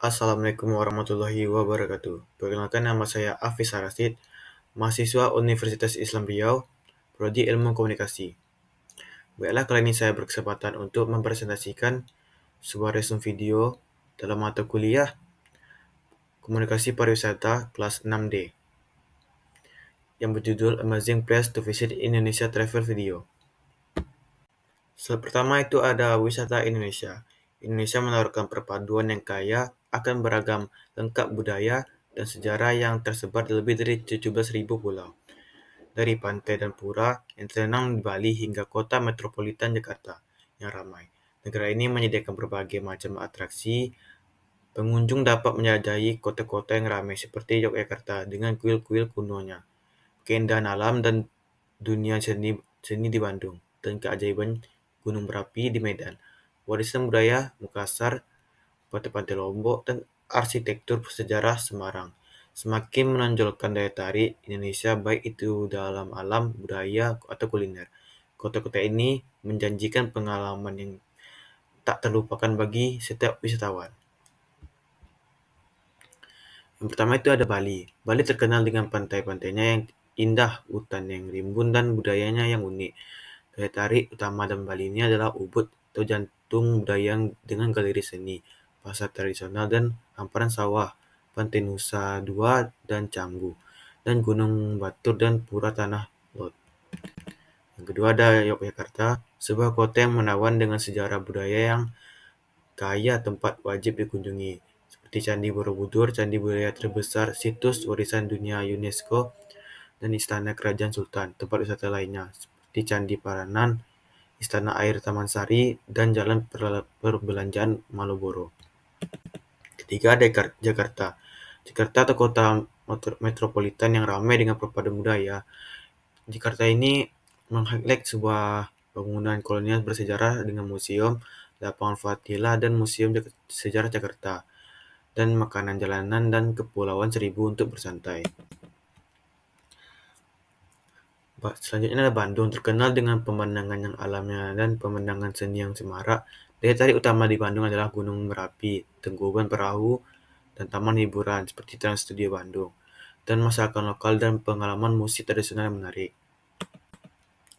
Assalamualaikum warahmatullahi wabarakatuh. Perkenalkan, nama saya Afis Harasid, mahasiswa Universitas Islam Riau, Prodi Ilmu Komunikasi. Baiklah, kali ini saya berkesempatan untuk mempresentasikan sebuah resume video dalam mata kuliah Komunikasi Pariwisata kelas 6D yang berjudul Amazing Place to Visit Indonesia Travel Video. Pertama itu ada wisata Indonesia. Indonesia menawarkan perpaduan yang kaya akan beragam lengkap budaya dan sejarah yang tersebar di lebih dari 17.000 pulau. Dari pantai dan pura yang terkenal di Bali hingga kota metropolitan Jakarta yang ramai. Negara ini menyediakan berbagai macam atraksi. Pengunjung dapat menjelajahi kota-kota yang ramai seperti Yogyakarta dengan kuil-kuil kunonya, keindahan alam dan dunia seni di Bandung, dan keajaiban gunung berapi di Medan, warisan budaya Makassar, pantai-pantai Lombok, dan arsitektur sejarah Semarang. Semakin menonjolkan daya tarik Indonesia baik itu dalam alam, budaya, atau kuliner. Kota-kota ini menjanjikan pengalaman yang tak terlupakan bagi setiap wisatawan. Yang pertama itu ada Bali. Bali terkenal dengan pantai-pantainya yang indah, hutan yang rimbun, dan budayanya yang unik. Daya tarik utama dan Bali ini adalah Ubud atau jantung budaya dengan galeri seni, pasar tradisional, dan hamparan sawah, Pantai Nusa Dua dan Canggu, dan Gunung Batur dan Pura Tanah Lot. Yang kedua ada Yogyakarta, sebuah kota yang menawan dengan sejarah budaya yang kaya, tempat wajib dikunjungi, seperti Candi Borobudur, candi budaya terbesar, situs warisan dunia UNESCO, dan Istana Kerajaan Sultan. Tempat wisata lainnya seperti Candi Prambanan, Istana Air Taman Sari, dan Jalan Perbelanjaan Malioboro. Ketiga ada Jakarta. Jakarta atau kota metropolitan yang ramai dengan perpaduan budaya. Jakarta ini meng-highlight sebuah bangunan kolonial bersejarah dengan museum, lapangan Fatila, dan museum sejarah Jakarta, dan makanan jalanan dan Kepulauan Seribu untuk bersantai. Selanjutnya adalah Bandung, terkenal dengan pemandangan yang alamnya dan pemandangan seni yang semarak. Daya tarik utama di Bandung adalah Gunung Merapi, Tengkuban Perahu, dan taman hiburan seperti Trans Studio Bandung, dan masakan lokal dan pengalaman musik tradisional yang menarik.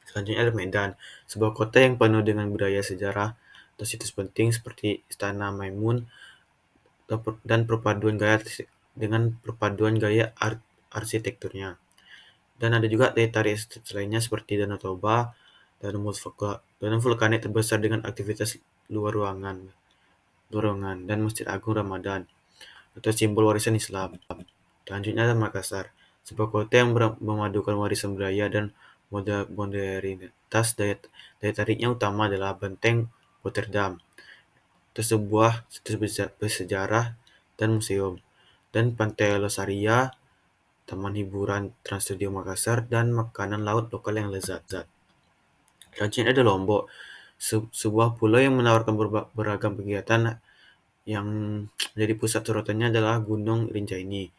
Selanjutnya ada Medan, sebuah kota yang penuh dengan budaya sejarah atau situs penting seperti Istana Maimun dan perpaduan gaya arsitekturnya. Dan ada juga daya tarik lainnya seperti Danau Toba, danau vulkanik terbesar dengan aktivitas luar ruangan, dan Masjid Agung Ramadan atau simbol warisan Islam. Selanjutnya ada Makassar, sebuah kota yang memadukan warisan budaya dan modernitas. Daya tariknya utama adalah Benteng Rotterdam, itu sebuah situs bersejarah dan museum, dan Pantai Losaria, taman hiburan Trans Studio Makassar, dan makanan laut lokal yang lezat. Selanjutnya ada Lombok, sebuah pulau yang menawarkan beragam kegiatan. Yang menjadi pusat sorotannya adalah Gunung Rinjani,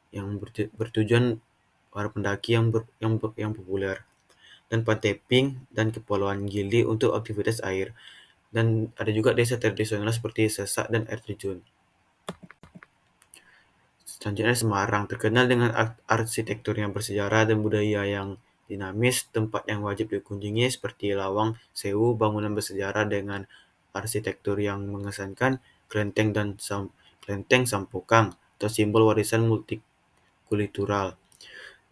yang bertujuan para pendaki yang populer, dan Pantai Pink dan Kepulauan Gili untuk aktivitas air. Dan ada juga desa tradisional seperti Sesak dan air terjun. Selanjutnya Semarang, terkenal dengan arsitektur yang bersejarah dan budaya yang dinamis. Tempat yang wajib dikunjungi seperti Lawang Sewu, bangunan bersejarah dengan arsitektur yang mengesankan, Kelenteng Sampokang atau simbol warisan multikultural.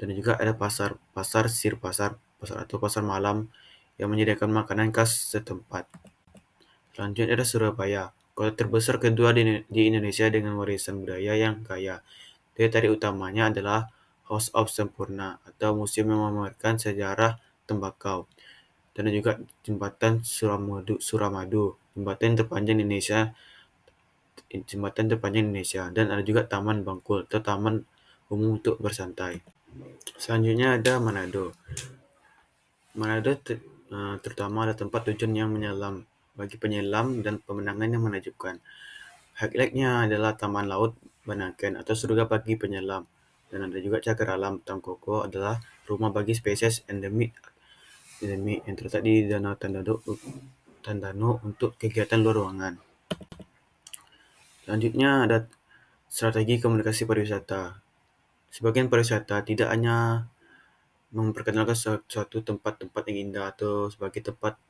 Dan juga ada pasar atau pasar malam yang menyediakan makanan khas setempat. Selanjutnya ada Surabaya, kota terbesar kedua di Indonesia dengan warisan budaya yang kaya. Daya tarik utamanya adalah House of Sempurna atau museum yang memamerkan sejarah tembakau. Dan juga jembatan Suramadu, jembatan terpanjang Indonesia, dan ada juga Taman Bangkul atau taman umum untuk bersantai. Selanjutnya ada Manado. Manado terutama ada tempat tujuan yang menyelam bagi penyelam dan pemandangan yang menakjubkan. Highlight-nya adalah Taman Laut Banaken atau surga bagi penyelam, dan ada juga cagar alam Tamkoko adalah rumah bagi spesies endemik yang terletak di Danau Tandano untuk kegiatan luar ruangan. Selanjutnya ada Strategi komunikasi pariwisata. Sebagian pariwisata tidak hanya memperkenalkan suatu tempat-tempat yang indah atau sebagai tempat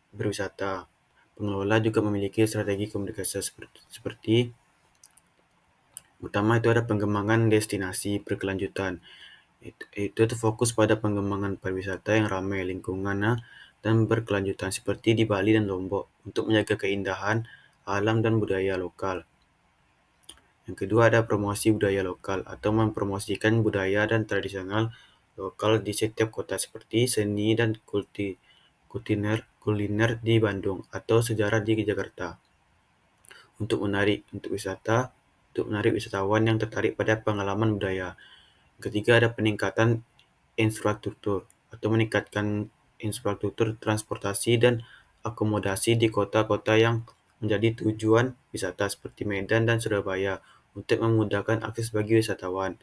berwisata. Pengelola juga memiliki strategi komunikasi seperti utama itu ada pengembangan destinasi berkelanjutan. Itu terfokus pada pengembangan pariwisata yang ramai lingkungannya dan berkelanjutan seperti di Bali dan Lombok untuk menjaga keindahan alam dan budaya lokal. Yang kedua ada promosi budaya lokal atau mempromosikan budaya dan tradisional lokal di setiap kota seperti seni dan kuliner di Bandung atau sejarah di Jakarta untuk menarik wisatawan yang tertarik pada pengalaman budaya. Ketiga ada peningkatan infrastruktur atau meningkatkan infrastruktur transportasi dan akomodasi di kota-kota yang menjadi tujuan wisata seperti Medan dan Surabaya untuk memudahkan akses bagi wisatawan.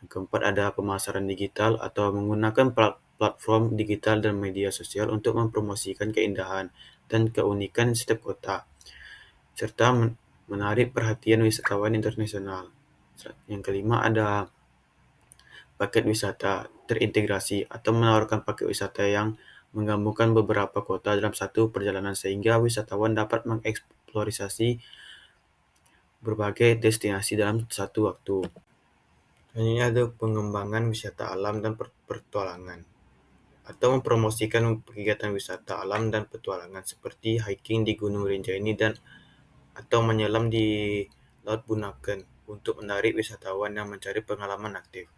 Yang keempat ada pemasaran digital atau menggunakan platform digital dan media sosial untuk mempromosikan keindahan dan keunikan setiap kota, serta menarik perhatian wisatawan internasional. Yang kelima ada paket wisata terintegrasi atau menawarkan paket wisata yang menggabungkan beberapa kota dalam satu perjalanan sehingga wisatawan dapat mengeksplorasi berbagai destinasi dalam satu waktu. Selanjutnya ada pengembangan wisata alam dan petualangan atau mempromosikan kegiatan wisata alam dan petualangan seperti hiking di Gunung Rinjani dan atau menyelam di Laut Bunaken untuk menarik wisatawan yang mencari pengalaman aktif.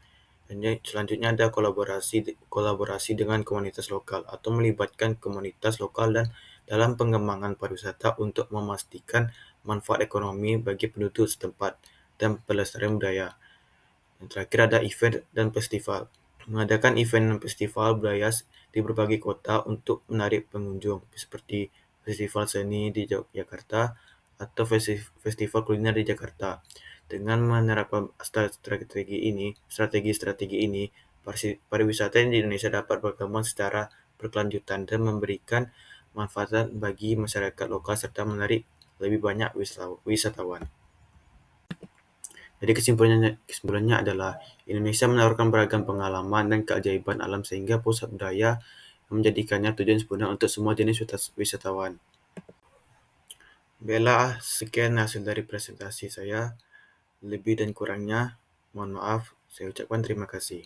Dan selanjutnya ada kolaborasi dengan komunitas lokal atau melibatkan komunitas lokal dan dalam pengembangan pariwisata untuk memastikan manfaat ekonomi bagi penduduk setempat dan pelestarian budaya. Yang terakhir ada event dan festival. Mengadakan event dan festival budaya di berbagai kota untuk menarik pengunjung seperti festival seni di Yogyakarta atau festival kuliner di Jakarta. Dengan menerapkan strategi-strategi ini, pariwisata di Indonesia dapat berkembang secara berkelanjutan dan memberikan manfaat bagi masyarakat lokal serta menarik lebih banyak wisatawan. Jadi kesimpulannya adalah Indonesia menawarkan beragam pengalaman dan keajaiban alam sehingga pusat budaya menjadikannya tujuan sempurna untuk semua jenis wisatawan. Baiklah, sekian hasil dari presentasi saya. Lebih dan kurangnya, mohon maaf. Saya ucapkan terima kasih.